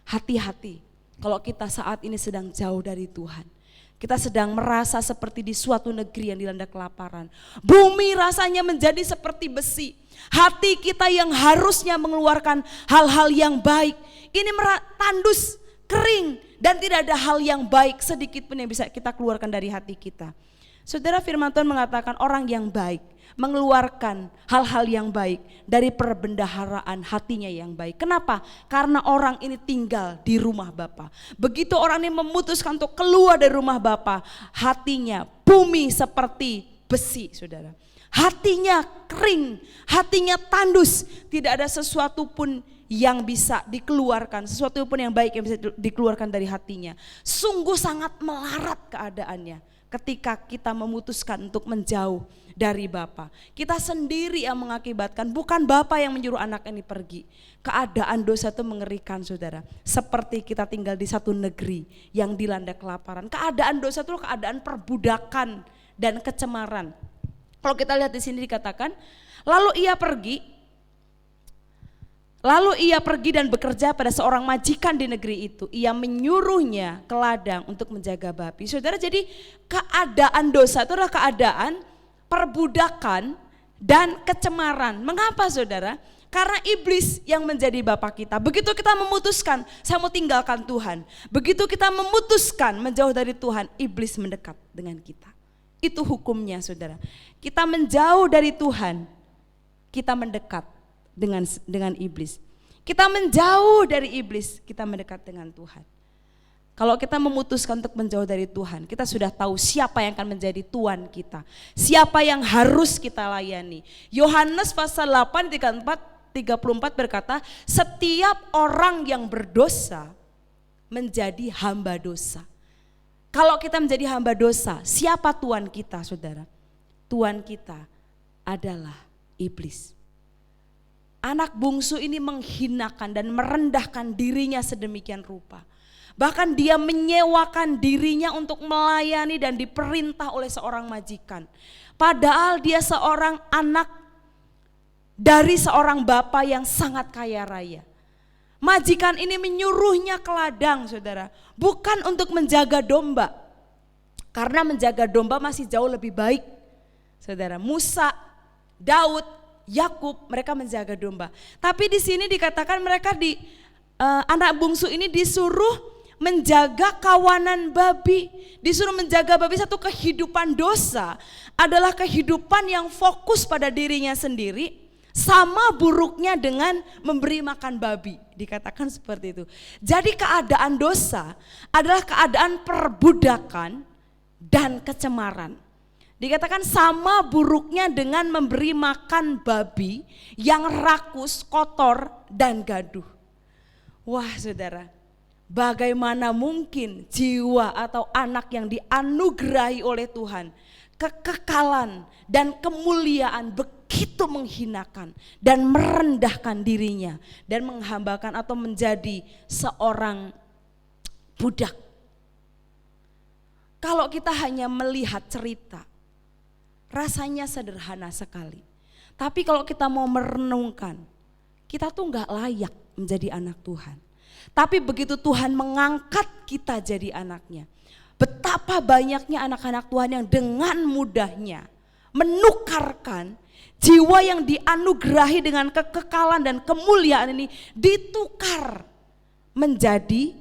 Speaker 2: Hati-hati kalau kita saat ini sedang jauh dari Tuhan. Kita sedang merasa seperti di suatu negeri yang dilanda kelaparan. Bumi rasanya menjadi seperti besi. Hati kita yang harusnya mengeluarkan hal-hal yang baik, ini tandus, kering, dan tidak ada hal yang baik sedikit pun yang bisa kita keluarkan dari hati kita. Saudara, firman Tuhan mengatakan orang yang baik mengeluarkan hal-hal yang baik dari perbendaharaan hatinya yang baik. Kenapa? Karena orang ini tinggal di rumah Bapa. Begitu orang ini memutuskan untuk keluar dari rumah Bapa, hatinya bumi seperti besi, saudara. hatinya kering, hatinya tandus, tidak ada sesuatu pun yang bisa dikeluarkan, sesuatu pun yang baik yang bisa dikeluarkan dari hatinya. Sungguh sangat melarat keadaannya ketika kita memutuskan untuk menjauh dari Bapa. Kita sendiri yang mengakibatkan, bukan Bapa yang menyuruh anak ini pergi. Keadaan dosa itu mengerikan, saudara. Seperti kita tinggal di satu negeri yang dilanda kelaparan. Keadaan dosa itu keadaan perbudakan dan kecemaran. Kalau kita lihat di sini dikatakan, lalu ia pergi dan bekerja pada seorang majikan di negeri itu. Ia menyuruhnya ke ladang untuk menjaga babi. Saudara, jadi keadaan dosa itu adalah keadaan perbudakan dan kecemaran. Mengapa, saudara? Karena iblis yang menjadi bapa kita. Begitu kita memutuskan, saya mau tinggalkan Tuhan. Begitu kita memutuskan menjauh dari Tuhan, iblis mendekat dengan kita. Itu hukumnya, saudara. Kita menjauh dari Tuhan, kita mendekat dengan iblis. Kita menjauh dari iblis, kita mendekat dengan Tuhan. Kalau kita memutuskan untuk menjauh dari Tuhan, kita sudah tahu siapa yang akan menjadi Tuhan kita, siapa yang harus kita layani. Yohanes pasal 8 34 berkata, setiap orang yang berdosa menjadi hamba dosa. Kalau kita menjadi hamba dosa, siapa Tuhan kita, saudara? Tuhan kita adalah iblis. Anak bungsu ini menghinakan dan merendahkan dirinya sedemikian rupa. Bahkan dia menyewakan dirinya untuk melayani dan diperintah oleh seorang majikan. Padahal dia seorang anak dari seorang bapa yang sangat kaya raya. Majikan ini menyuruhnya ke ladang, saudara, bukan untuk menjaga domba. Karena menjaga domba masih jauh lebih baik, saudara. Musa, Daud, Yakub, mereka menjaga domba. Tapi di sini dikatakan mereka anak bungsu ini disuruh menjaga kawanan babi, disuruh menjaga babi. Satu kehidupan dosa adalah kehidupan yang fokus pada dirinya sendiri, sama buruknya dengan memberi makan babi, dikatakan seperti itu. Jadi keadaan dosa adalah keadaan perbudakan dan kecemaran. Dikatakan sama buruknya dengan memberi makan babi yang rakus, kotor dan gaduh. Wah, saudara, bagaimana mungkin jiwa atau anak yang dianugerahi oleh Tuhan kekekalan dan kemuliaan begitu menghinakan dan merendahkan dirinya dan menghambakan atau menjadi seorang budak. Kalau kita hanya melihat cerita, rasanya sederhana sekali. Tapi kalau kita mau merenungkan, kita tuh gak layak menjadi anak Tuhan. Tapi begitu Tuhan mengangkat kita jadi anaknya, betapa banyaknya anak-anak Tuhan yang dengan mudahnya menukarkan jiwa yang dianugerahi dengan kekekalan dan kemuliaan ini, ditukar menjadi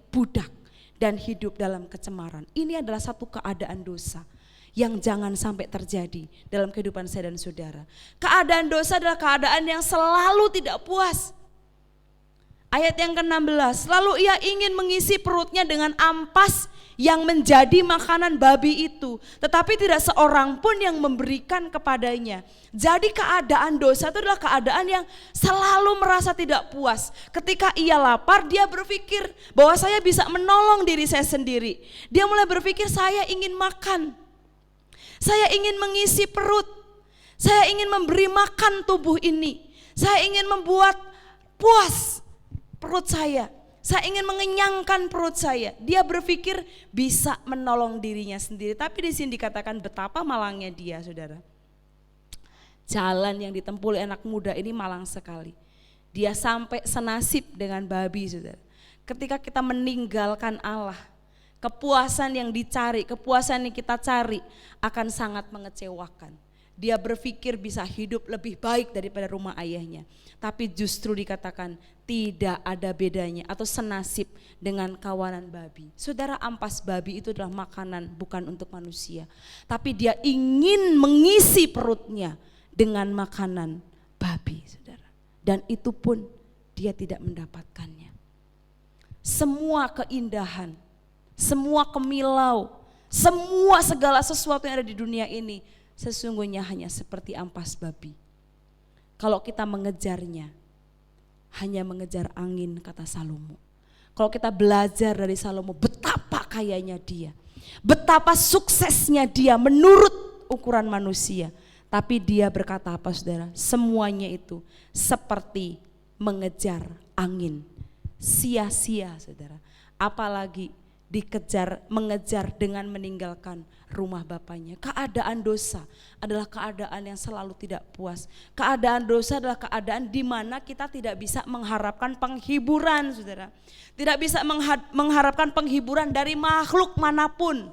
Speaker 2: budak dan hidup dalam kecemaran. Ini adalah satu keadaan dosa yang jangan sampai terjadi dalam kehidupan saya dan saudara. Keadaan dosa adalah keadaan yang selalu tidak puas. Ayat yang ke-16, lalu ia ingin mengisi perutnya dengan ampas yang menjadi makanan babi itu, tetapi tidak seorang pun yang memberikan kepadanya. Jadi keadaan dosa itu adalah keadaan yang selalu merasa tidak puas. Ketika ia lapar, dia berpikir bahwa saya bisa menolong diri saya sendiri. Dia mulai berpikir, saya ingin makan, saya ingin mengisi perut, saya ingin memberi makan tubuh ini, saya ingin membuat puas perut saya ingin mengenyangkan perut saya. Dia berpikir bisa menolong dirinya sendiri. Tapi di sini dikatakan betapa malangnya dia, saudara. Jalan yang ditempuh oleh anak muda ini malang sekali. Dia sampai senasib dengan babi, saudara. Ketika kita meninggalkan Allah, kepuasan yang dicari, kepuasan yang kita cari akan sangat mengecewakan. Dia berpikir bisa hidup lebih baik daripada rumah ayahnya. Tapi justru dikatakan tidak ada bedanya atau senasib dengan kawanan babi. Saudara, ampas babi itu adalah makanan bukan untuk manusia. Tapi dia ingin mengisi perutnya dengan makanan babi, saudara. Dan itu pun dia tidak mendapatkannya. Semua keindahan, semua kemilau, semua segala sesuatu yang ada di dunia ini sesungguhnya hanya seperti ampas babi. Kalau kita mengejarnya, hanya mengejar angin, kata Salomo. Kalau kita belajar dari Salomo, betapa kayanya dia, betapa suksesnya dia menurut ukuran manusia. Tapi dia berkata apa saudara? Semuanya itu seperti mengejar angin, sia-sia saudara. Apalagi mengejar dengan meninggalkan rumah bapaknya. Keadaan dosa adalah keadaan yang selalu tidak puas. Keadaan dosa adalah keadaan di mana kita tidak bisa mengharapkan penghiburan, saudara. Tidak bisa mengharapkan penghiburan dari makhluk manapun.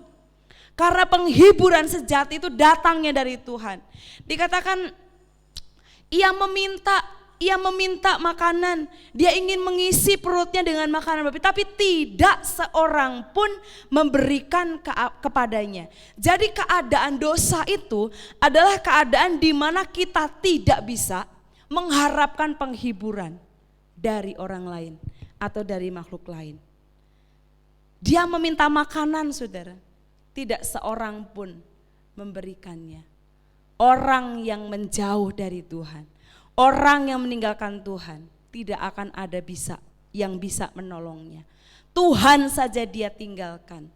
Speaker 2: Karena penghiburan sejati itu datangnya dari Tuhan. Dikatakan ia meminta makanan, dia ingin mengisi perutnya dengan makanan babi, tapi tidak seorang pun memberikan kepadanya. Jadi keadaan dosa itu adalah keadaan di mana kita tidak bisa mengharapkan penghiburan dari orang lain atau dari makhluk lain. Dia meminta makanan, saudara, tidak seorang pun memberikannya. Orang yang menjauh dari Tuhan, orang yang meninggalkan Tuhan, tidak akan ada yang bisa menolongnya. Tuhan saja dia tinggalkan.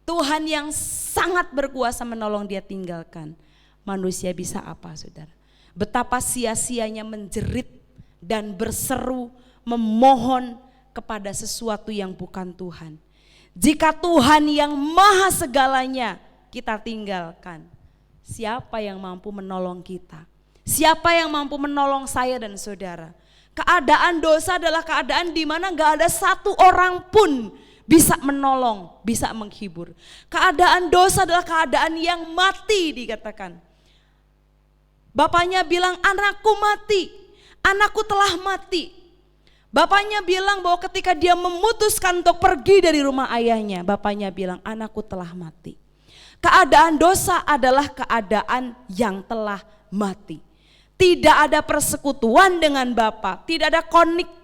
Speaker 2: Tuhan yang sangat berkuasa menolong dia tinggalkan. Manusia bisa apa, saudara? Betapa sia-sianya menjerit dan berseru memohon kepada sesuatu yang bukan Tuhan. Jika Tuhan yang maha segalanya kita tinggalkan, siapa yang mampu menolong kita? Siapa yang mampu menolong saya dan saudara? Keadaan dosa adalah keadaan di mana gak ada satu orang pun bisa menolong, bisa menghibur. Keadaan dosa adalah keadaan yang mati, dikatakan. Bapaknya bilang, anakku mati, anakku telah mati. Bapaknya bilang bahwa ketika dia memutuskan untuk pergi dari rumah ayahnya, bapaknya bilang, anakku telah mati. Keadaan dosa adalah keadaan yang telah mati. Tidak ada persekutuan dengan Bapa, tidak ada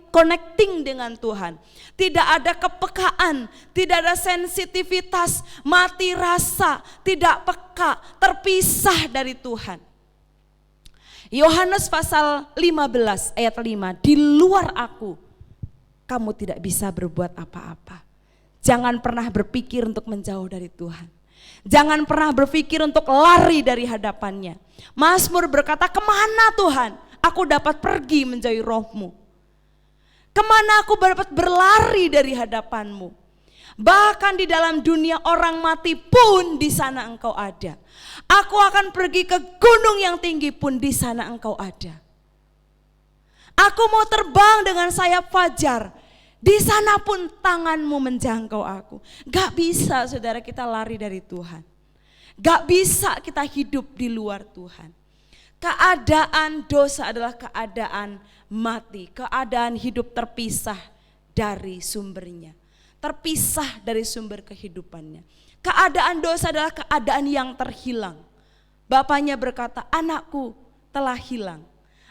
Speaker 2: connecting dengan Tuhan, tidak ada kepekaan, tidak ada sensitivitas, mati rasa, tidak peka, terpisah dari Tuhan. Yohanes pasal 15 ayat 5, di luar aku kamu tidak bisa berbuat apa-apa. Jangan pernah berpikir untuk menjauh dari Tuhan. Jangan pernah berpikir untuk lari dari hadapannya. Mazmur berkata, kemana Tuhan aku dapat pergi menjauhi roh-Mu? Kemana aku dapat berlari dari hadapan-Mu? Bahkan di dalam dunia orang mati pun di sana Engkau ada. Aku akan pergi ke gunung yang tinggi pun di sana Engkau ada. Aku mau terbang dengan sayap fajar, di sana pun tangan-Mu menjangkau aku. Gak bisa saudara kita lari dari Tuhan. Gak bisa kita hidup di luar Tuhan. Keadaan dosa adalah keadaan mati. Keadaan hidup terpisah dari sumbernya. Terpisah dari sumber kehidupannya. Keadaan dosa adalah keadaan yang terhilang. Bapaknya berkata, anakku telah hilang.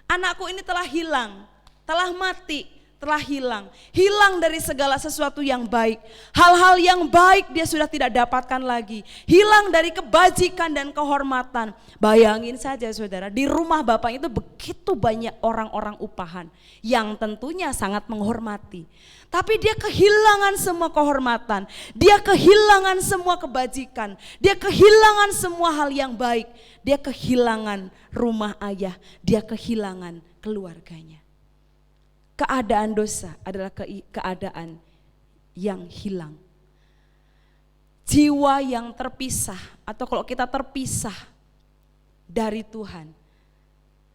Speaker 2: Anakku ini telah hilang, telah mati, telah hilang. Hilang dari segala sesuatu yang baik. Hal-hal yang baik dia sudah tidak dapatkan lagi. Hilang dari kebajikan dan kehormatan. Bayangin saja saudara, di rumah bapak itu begitu banyak orang-orang upahan yang tentunya sangat menghormati. Tapi dia kehilangan semua kehormatan. Dia kehilangan semua kebajikan. Dia kehilangan semua hal yang baik. Dia kehilangan rumah ayah. Dia kehilangan keluarganya. Keadaan dosa adalah keadaan yang hilang. Jiwa yang terpisah, atau kalau kita terpisah dari Tuhan,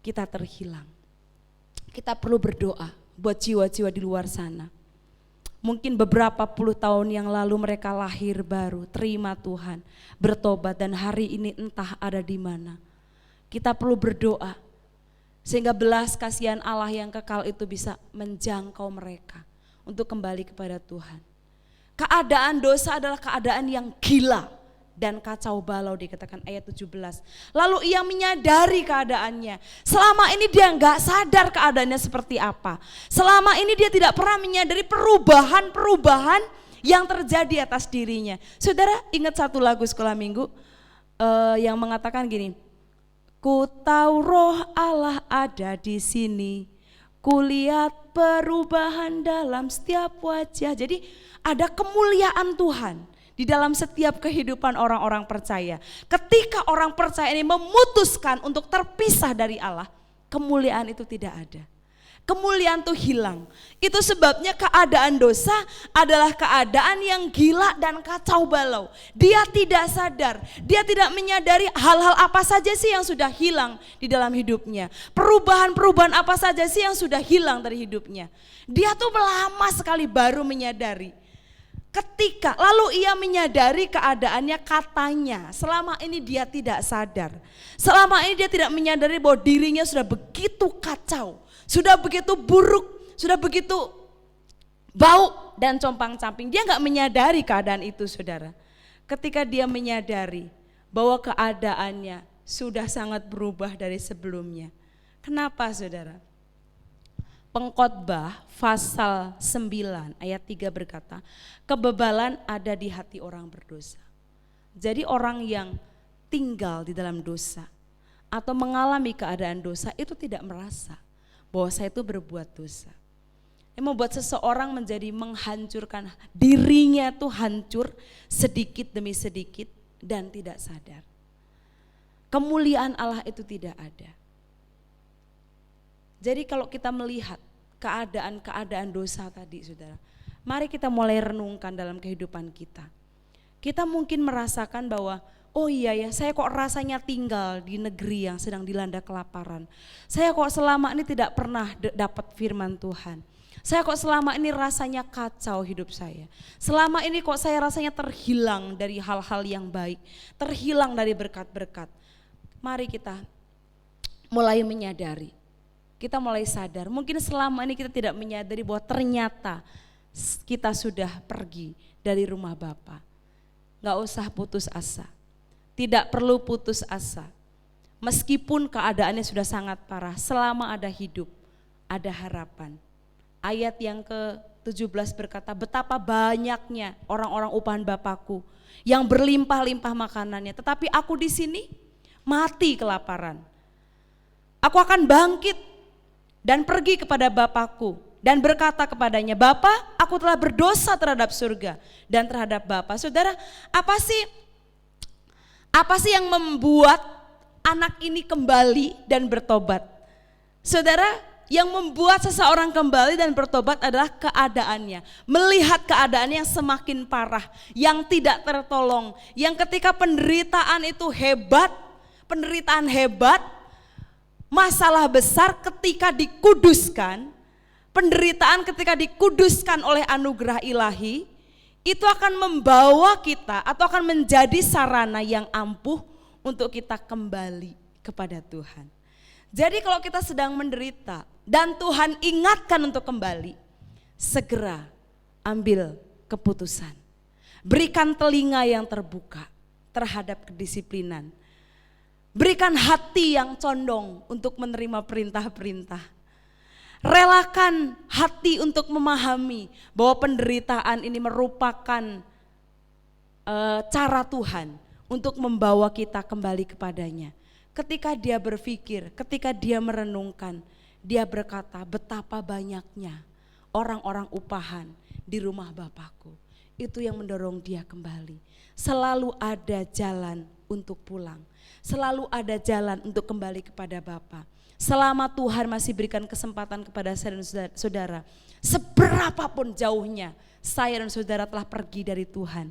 Speaker 2: kita terhilang. Kita perlu berdoa buat jiwa-jiwa di luar sana. Mungkin beberapa puluh tahun yang lalu mereka lahir baru, terima Tuhan, bertobat, dan hari ini entah ada di mana. Kita perlu berdoa sehingga belas kasihan Allah yang kekal itu bisa menjangkau mereka untuk kembali kepada Tuhan. Keadaan dosa adalah keadaan yang gila dan kacau balau, dikatakan ayat 17. Lalu ia menyadari keadaannya. Selama ini dia enggak sadar keadaannya seperti apa. Selama ini dia tidak pernah menyadari perubahan-perubahan yang terjadi atas dirinya. Saudara ingat satu lagu sekolah minggu, yang mengatakan gini, ku tahu roh Allah ada di sini, kulihat perubahan dalam setiap wajah. Jadi ada kemuliaan Tuhan di dalam setiap kehidupan orang-orang percaya. Ketika orang percaya ini memutuskan untuk terpisah dari Allah, kemuliaan itu tidak ada. Kemuliaan itu hilang. Itu sebabnya keadaan dosa adalah keadaan yang gila dan kacau balau. Dia tidak sadar, dia tidak menyadari hal-hal apa saja sih yang sudah hilang di dalam hidupnya. Perubahan-perubahan apa saja sih yang sudah hilang dari hidupnya. Dia tuh lama sekali baru menyadari. Ketika lalu ia menyadari keadaannya, katanya selama ini dia tidak sadar. Selama ini dia tidak menyadari bahwa dirinya sudah begitu kacau, sudah begitu buruk, sudah begitu bau dan compang-camping. Dia nggak menyadari keadaan itu, saudara. Ketika dia menyadari bahwa keadaannya sudah sangat berubah dari sebelumnya. Kenapa, saudara? Pengkhotbah pasal 9 ayat 3 berkata, kebebalan ada di hati orang berdosa. Jadi orang yang tinggal di dalam dosa atau mengalami keadaan dosa itu tidak merasa bahwa saya itu berbuat dosa. Yang membuat seseorang menjadi menghancurkan dirinya, itu hancur sedikit demi sedikit dan tidak sadar. Kemuliaan Allah itu tidak ada. Jadi kalau kita melihat keadaan-keadaan dosa tadi, saudara, mari kita mulai renungkan dalam kehidupan kita. Kita mungkin merasakan bahwa, oh iya ya, saya kok rasanya tinggal di negeri yang sedang dilanda kelaparan. Saya kok selama ini tidak pernah dapat firman Tuhan. Saya kok selama ini rasanya kacau hidup saya. Selama ini kok saya rasanya terhilang dari hal-hal yang baik, terhilang dari berkat-berkat. Mari kita mulai menyadari. Kita mulai sadar, mungkin selama ini kita tidak menyadari bahwa ternyata kita sudah pergi dari rumah Bapa. Gak usah putus asa, tidak perlu putus asa. Meskipun keadaannya sudah sangat parah, selama ada hidup, ada harapan. Ayat yang ke-17 berkata, betapa banyaknya orang-orang upahan Bapakku yang berlimpah-limpah makanannya, tetapi aku di sini mati kelaparan. Aku akan bangkit dan pergi kepada Bapakku dan berkata kepadanya, Bapa, aku telah berdosa terhadap surga dan terhadap Bapa. Saudara, apa sih yang membuat anak ini kembali dan bertobat? Saudara, yang membuat seseorang kembali dan bertobat adalah keadaannya. Melihat keadaan yang semakin parah, yang tidak tertolong, yang ketika penderitaan itu hebat, penderitaan hebat, masalah besar ketika dikuduskan, penderitaan ketika dikuduskan oleh anugerah ilahi, itu akan membawa kita atau akan menjadi sarana yang ampuh untuk kita kembali kepada Tuhan. Jadi kalau kita sedang menderita dan Tuhan ingatkan untuk kembali, segera ambil keputusan. Berikan telinga yang terbuka terhadap kedisiplinan. Berikan hati yang condong untuk menerima perintah-perintah. Relakan hati untuk memahami bahwa penderitaan ini merupakan cara Tuhan untuk membawa kita kembali kepadanya. Ketika dia berpikir, ketika dia merenungkan, dia berkata, betapa banyaknya orang-orang upahan di rumah Bapakku. Itu yang mendorong dia kembali. Selalu ada jalan untuk pulang. Selalu ada jalan untuk kembali kepada Bapa. Selama Tuhan masih berikan kesempatan kepada saya dan saudara, seberapapun jauhnya saya dan saudara telah pergi dari Tuhan,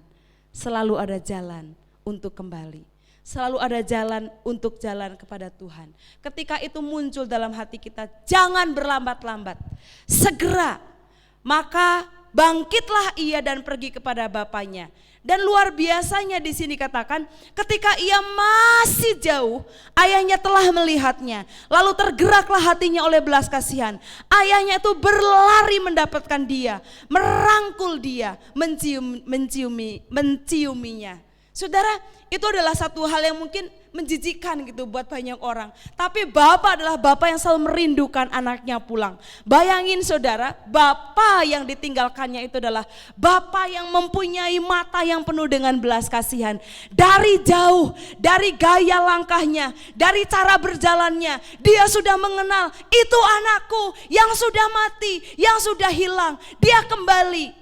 Speaker 2: selalu ada jalan untuk kembali. Selalu ada jalan untuk jalan kepada Tuhan. Ketika itu muncul dalam hati kita, jangan berlambat-lambat. Segera, maka bangkitlah ia dan pergi kepada bapaknya. Dan luar biasanya di sini katakan, ketika ia masih jauh, ayahnya telah melihatnya. Lalu tergeraklah hatinya oleh belas kasihan. Ayahnya itu berlari mendapatkan dia, merangkul dia, menciuminya. Saudara, itu adalah satu hal yang mungkin menjijikkan gitu buat banyak orang. Tapi Bapa adalah Bapa yang selalu merindukan anaknya pulang. Bayangin saudara, Bapa yang ditinggalkannya itu adalah Bapa yang mempunyai mata yang penuh dengan belas kasihan. Dari jauh, dari gaya langkahnya, dari cara berjalannya, dia sudah mengenal itu anakku yang sudah mati, yang sudah hilang. Dia kembali.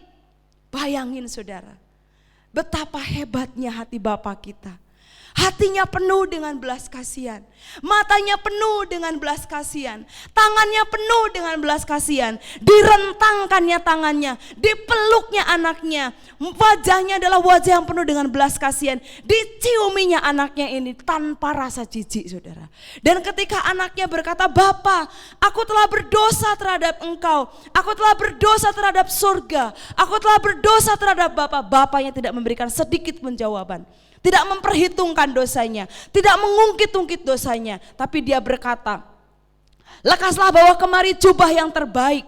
Speaker 2: Bayangin saudara, betapa hebatnya hati Bapa kita. Hatinya penuh dengan belas kasihan, matanya penuh dengan belas kasihan, tangannya penuh dengan belas kasihan, direntangkannya tangannya, dipeluknya anaknya, wajahnya adalah wajah yang penuh dengan belas kasihan, diciuminya anaknya ini tanpa rasa jijik saudara. Dan ketika anaknya berkata, "Bapa, aku telah berdosa terhadap engkau, aku telah berdosa terhadap surga, aku telah berdosa terhadap Bapa," bapaknya tidak memberikan sedikit pun jawaban. Tidak memperhitungkan dosanya, tidak mengungkit-ungkit dosanya, tapi dia berkata, "Lekaslah bawa kemari jubah yang terbaik,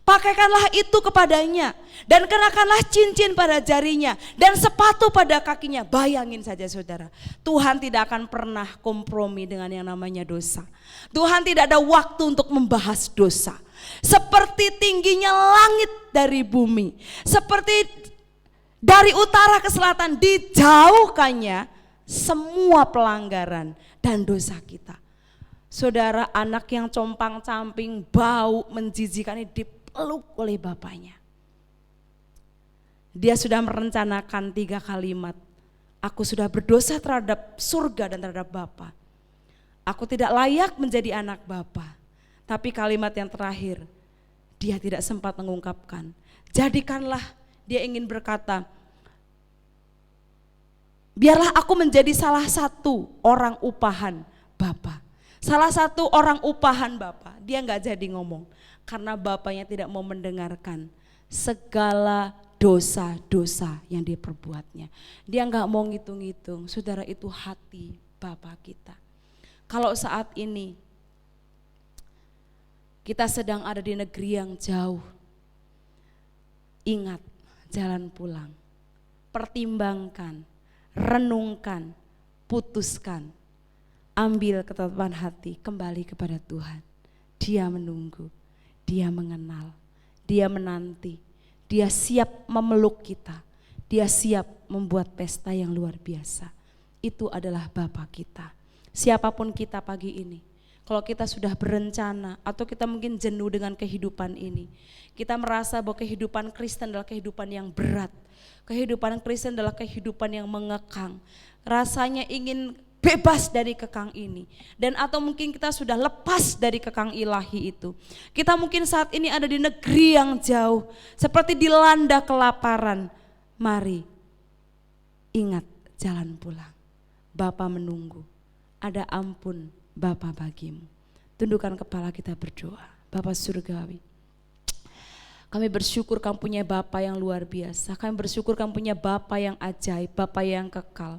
Speaker 2: pakaikanlah itu kepadanya, dan kenakanlah cincin pada jarinya, dan sepatu pada kakinya." Bayangin saja saudara, Tuhan tidak akan pernah kompromi dengan yang namanya dosa. Tuhan tidak ada waktu untuk membahas dosa. Seperti tingginya langit dari bumi, seperti dari utara ke selatan dijauhkannya semua pelanggaran dan dosa kita. Saudara, anak yang compang-camping, bau, menjijikan ini dipeluk oleh bapaknya. Dia sudah merencanakan 3 kalimat. "Aku sudah berdosa terhadap surga dan terhadap Bapa. Aku tidak layak menjadi anak Bapa." Tapi kalimat yang terakhir, dia tidak sempat mengungkapkan. Jadikanlah, dia ingin berkata, "Biarlah aku menjadi salah satu orang upahan Bapa." Salah satu orang upahan Bapa. Dia gak jadi ngomong karena bapaknya tidak mau mendengarkan segala dosa-dosa yang diperbuatnya. Dia gak mau ngitung-ngitung. Saudara, itu hati Bapa kita. Kalau saat ini kita sedang ada di negeri yang jauh, ingat jalan pulang, pertimbangkan, renungkan, putuskan, ambil ketetapan hati, kembali kepada Tuhan. Dia menunggu, dia mengenal, dia menanti, dia siap memeluk kita, dia siap membuat pesta yang luar biasa. Itu adalah Bapa kita. Siapapun kita pagi ini, kalau kita sudah berencana atau kita mungkin jenuh dengan kehidupan ini, kita merasa bahwa kehidupan Kristen adalah kehidupan yang berat, kehidupan Kristen adalah kehidupan yang mengekang, rasanya ingin bebas dari kekang ini, dan atau mungkin kita sudah lepas dari kekang ilahi itu. Kita mungkin saat ini ada di negeri yang jauh, seperti dilanda kelaparan. Mari ingat jalan pulang. Bapa menunggu, ada ampun Bapa bagimu. Tundukkan kepala kita berdoa. Bapa surgawi, kami bersyukur Kami punya Bapa yang luar biasa. Kami bersyukur Kami punya Bapa yang ajaib, Bapa yang kekal,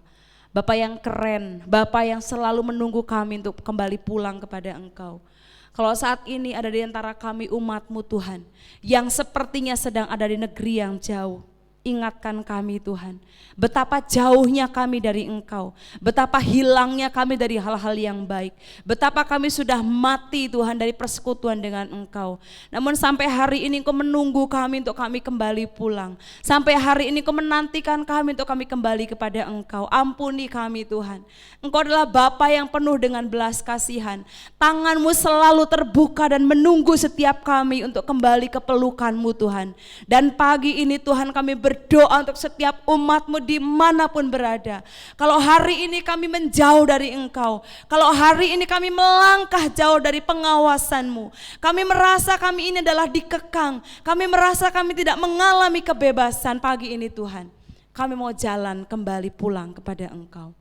Speaker 2: Bapa yang keren, Bapa yang selalu menunggu kami untuk kembali pulang kepada Engkau. Kalau saat ini ada di antara kami umat-Mu Tuhan, yang sepertinya sedang ada di negeri yang jauh, ingatkan kami Tuhan, betapa jauhnya kami dari Engkau, betapa hilangnya kami dari hal-hal yang baik, betapa kami sudah mati Tuhan dari persekutuan dengan Engkau. Namun sampai hari ini Engkau menunggu kami untuk kami kembali pulang. Sampai hari ini Engkau menantikan kami untuk kami kembali kepada Engkau. Ampuni kami Tuhan. Engkau adalah Bapa yang penuh dengan belas kasihan. Tangan-Mu selalu terbuka dan menunggu setiap kami untuk kembali ke pelukan-Mu Tuhan. Dan pagi ini Tuhan kami berdoa untuk setiap umat-Mu dimanapun berada. Kalau hari ini kami menjauh dari Engkau, kalau hari ini kami melangkah jauh dari pengawasan-Mu, kami merasa kami ini adalah dikekang, kami merasa kami tidak mengalami kebebasan pagi ini Tuhan, kami mau jalan kembali pulang kepada Engkau.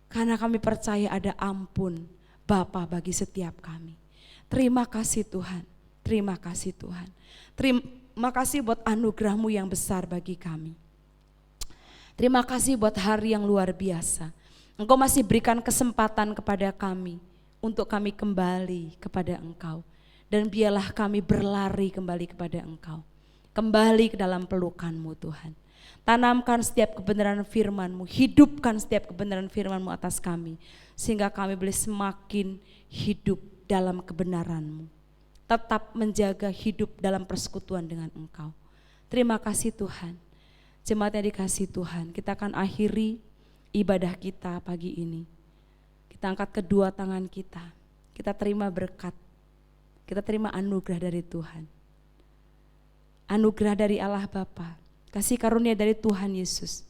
Speaker 2: Karena kami percaya ada ampun Bapa bagi setiap kami. Terima kasih Tuhan, terima kasih Tuhan. Terima kasih buat anugerah-Mu yang besar bagi kami. Terima kasih buat hari yang luar biasa. Engkau masih berikan kesempatan kepada kami untuk kami kembali kepada Engkau. Dan biarlah kami berlari kembali kepada Engkau. Kembali ke dalam pelukan-Mu Tuhan. Tanamkan setiap kebenaran firman-Mu, hidupkan setiap kebenaran firman-Mu atas kami, sehingga kami boleh semakin hidup dalam kebenaran-Mu. Tetap menjaga hidup dalam persekutuan dengan Engkau. Terima kasih Tuhan. Jemaat yang dikasihi Tuhan, kita akan akhiri ibadah kita pagi ini. Kita angkat kedua tangan kita. Kita terima berkat. Kita terima anugerah dari Tuhan. Anugerah dari Allah Bapa, kasih karunia dari Tuhan Yesus,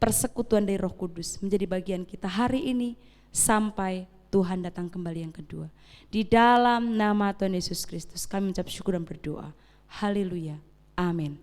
Speaker 2: persekutuan dari Roh Kudus menjadi bagian kita hari ini sampai Tuhan datang kembali yang kedua. Di dalam nama Tuhan Yesus Kristus kami mengucap syukur dan berdoa. Haleluya. Amin.